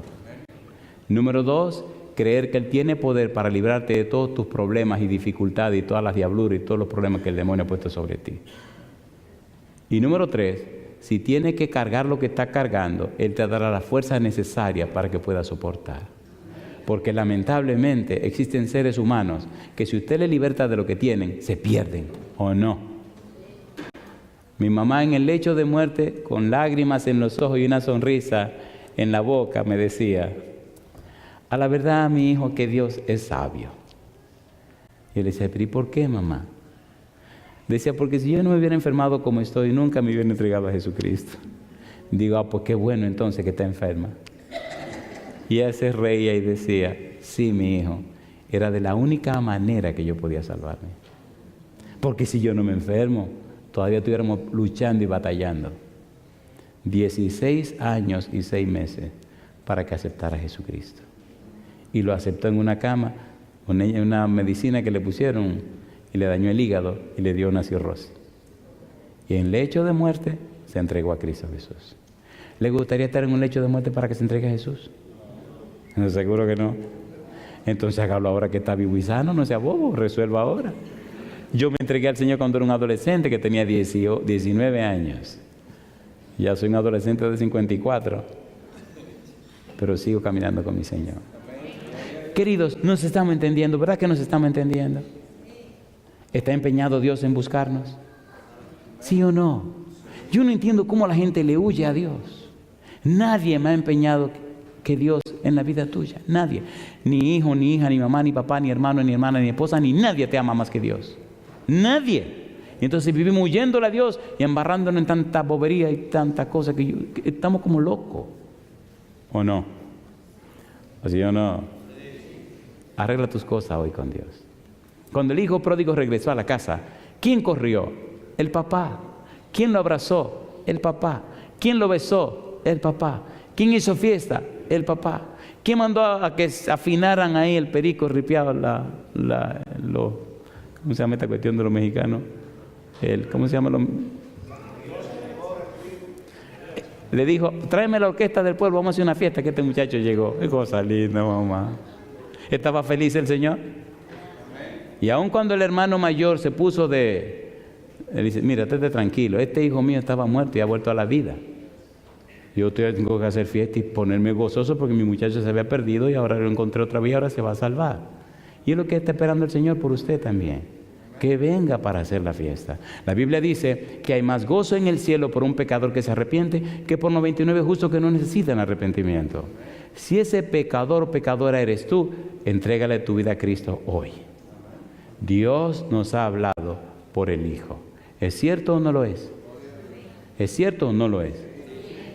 Número 2, creer que Él tiene poder para librarte de todos tus problemas y dificultades y todas las diabluras y todos los problemas que el demonio ha puesto sobre ti. Y número 3, si tienes que cargar lo que está cargando, Él te dará la fuerza necesaria para que puedas soportar. Porque lamentablemente existen seres humanos que si usted les liberta de lo que tienen, se pierden, ¿o no? Mi mamá en el lecho de muerte, con lágrimas en los ojos y una sonrisa en la boca, me decía, a la verdad, mi hijo, que Dios es sabio. Y yo le decía, ¿pero y por qué, mamá? Decía, porque si yo no me hubiera enfermado como estoy, nunca me hubiera entregado a Jesucristo. Digo, pues qué bueno entonces que está enferma. Y ella se reía y decía, sí, mi hijo, era de la única manera que yo podía salvarme. Porque si yo no me enfermo, todavía estuviéramos luchando y batallando. 16 años y 6 meses para que aceptara a Jesucristo. Y lo aceptó en una cama, una medicina que le pusieron y le dañó el hígado y le dio una cirrosis. Y en lecho de muerte se entregó a Cristo Jesús. ¿Le gustaría estar en un lecho de muerte para que se entregue a Jesús? No, seguro que no. Entonces hágalo ahora que está vivo y sano, no sea bobo, resuelva ahora. Yo me entregué al Señor cuando era un adolescente que tenía 19 años. Ya soy un adolescente de 54, pero sigo caminando con mi Señor. Queridos, nos estamos entendiendo, ¿verdad que nos estamos entendiendo? ¿Está empeñado Dios en buscarnos? ¿Sí o no? Yo no entiendo cómo la gente le huye a Dios. Nadie me ha empeñado que Dios en la vida tuya, nadie. Ni hijo, ni hija, ni mamá, ni papá, ni hermano, ni hermana, ni esposa, ni nadie te ama más que Dios. Nadie. Y entonces vivimos huyéndole a Dios y embarrándonos en tanta bobería y tanta cosa que estamos como locos. ¿O no? ¿Así o no? Arregla tus cosas hoy con Dios. Cuando el hijo pródigo regresó a la casa, ¿quién corrió? El papá. ¿Quién lo abrazó? El papá. ¿Quién lo besó? El papá. ¿Quién hizo fiesta? El papá. ¿Quién mandó a que afinaran ahí el perico ripiado? ¿Cómo se llama esta cuestión de los mexicanos? ¿Cómo se llama? Le dijo, tráeme la orquesta del pueblo, vamos a hacer una fiesta, que este muchacho llegó. Qué cosa linda, mamá. ¿Estaba feliz el Señor? Y aun cuando el hermano mayor se puso él dice, mira, estate tranquilo, este hijo mío estaba muerto y ha vuelto a la vida. Yo tengo que hacer fiesta y ponerme gozoso porque mi muchacho se había perdido y ahora lo encontré otra vez y ahora se va a salvar. Y es lo que está esperando el Señor por usted también, que venga para hacer la fiesta. La Biblia dice que hay más gozo en el cielo por un pecador que se arrepiente que por 99 justos que no necesitan arrepentimiento. Si ese pecador o pecadora eres tú, entrégale tu vida a Cristo hoy. Dios nos ha hablado por el Hijo. ¿Es cierto o no lo es? ¿Es cierto o no lo es?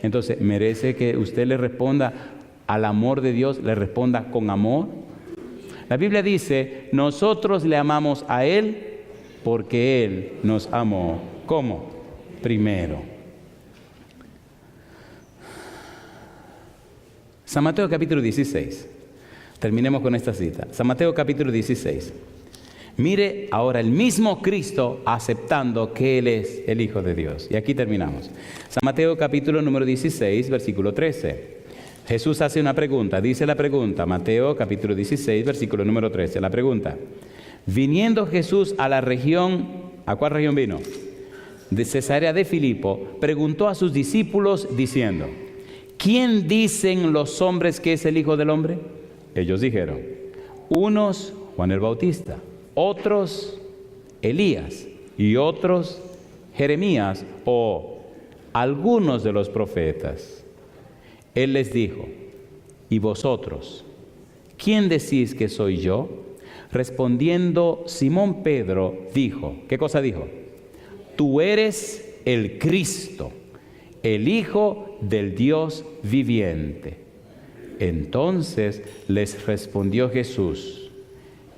Entonces, merece que usted le responda al amor de Dios le responda con amor? La Biblia dice, nosotros le amamos a Él porque Él nos amó. ¿Cómo? Primero. San Mateo capítulo 16. Terminemos con esta cita. San Mateo capítulo 16. Mire ahora el mismo Cristo aceptando que Él es el Hijo de Dios. Y aquí terminamos. San Mateo capítulo número 16, versículo 13. Jesús hace una pregunta. Dice la pregunta, Mateo capítulo 16, versículo número 13. La pregunta. Viniendo Jesús a la región, ¿a cuál región vino? De Cesarea de Filipo, preguntó a sus discípulos diciendo, ¿quién dicen los hombres que es el Hijo del Hombre? Ellos dijeron, unos Juan el Bautista, otros Elías y otros Jeremías o algunos de los profetas. Él les dijo, ¿y vosotros? ¿Quién decís que soy yo? Respondiendo Simón Pedro dijo, ¿qué cosa dijo? Tú eres el Cristo, el Hijo del Dios viviente. Entonces les respondió Jesús,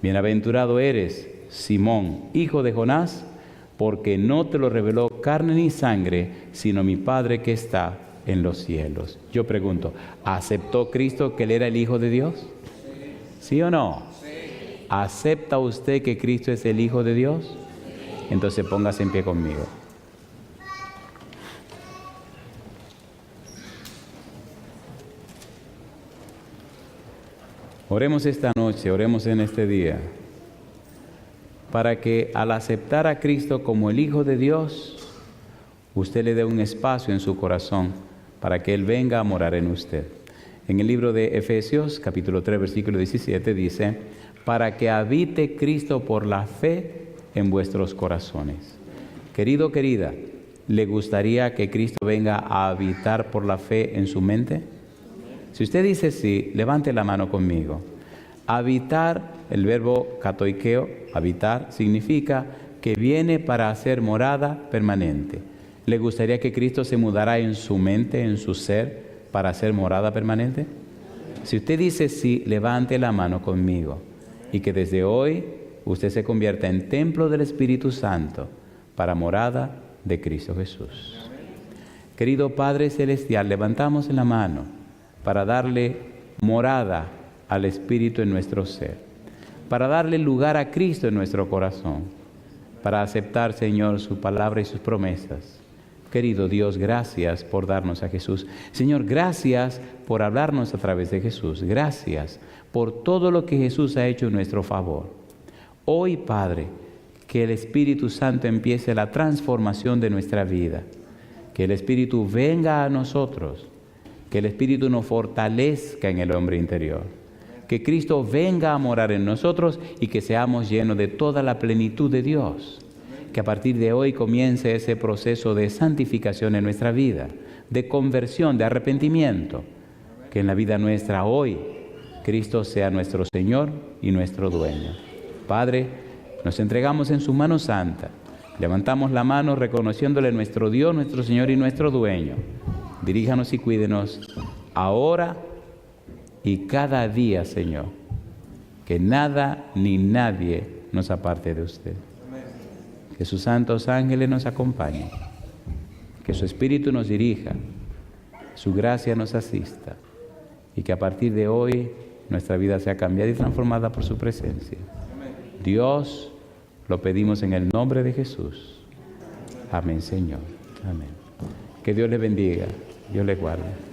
bienaventurado eres, Simón, hijo de Jonás, porque no te lo reveló carne ni sangre, sino mi Padre que está en los cielos. Yo pregunto, ¿aceptó Cristo que Él era el Hijo de Dios? ¿Sí o no? ¿Acepta usted que Cristo es el Hijo de Dios? Entonces póngase en pie conmigo. Oremos esta noche, oremos en este día, para que al aceptar a Cristo como el Hijo de Dios, usted le dé un espacio en su corazón para que Él venga a morar en usted. En el libro de Efesios, capítulo 3, versículo 17, dice, para que habite Cristo por la fe en vuestros corazones. Querido, querida, ¿le gustaría que Cristo venga a habitar por la fe en su mente? Si usted dice sí, levante la mano conmigo. Habitar, el verbo katoikeo, habitar, significa que viene para hacer morada permanente. ¿Le gustaría que Cristo se mudara en su mente, en su ser, para hacer morada permanente? Si usted dice sí, levante la mano conmigo. Y que desde hoy usted se convierta en templo del Espíritu Santo para morada de Cristo Jesús. Querido Padre Celestial, levantamos la mano para darle morada al Espíritu en nuestro ser, para darle lugar a Cristo en nuestro corazón, para aceptar, Señor, su palabra y sus promesas. Querido Dios, gracias por darnos a Jesús. Señor, gracias por hablarnos a través de Jesús. Gracias por todo lo que Jesús ha hecho en nuestro favor. Hoy, Padre, que el Espíritu Santo empiece la transformación de nuestra vida. Que el Espíritu venga a nosotros. Que el Espíritu nos fortalezca en el hombre interior. Que Cristo venga a morar en nosotros y que seamos llenos de toda la plenitud de Dios. Que a partir de hoy comience ese proceso de santificación en nuestra vida, de conversión, de arrepentimiento. Que en la vida nuestra hoy Cristo sea nuestro Señor y nuestro dueño. Padre, nos entregamos en su mano santa. Levantamos la mano reconociéndole nuestro Dios, nuestro Señor y nuestro dueño. Diríjanos y cuídenos ahora y cada día, Señor. Que nada ni nadie nos aparte de usted. Que sus santos ángeles nos acompañen. Que su Espíritu nos dirija. Su gracia nos asista. Y que a partir de hoy nuestra vida sea cambiada y transformada por su presencia. Dios, lo pedimos en el nombre de Jesús. Amén, Señor. Amén. Que Dios le bendiga. Dios le guarde.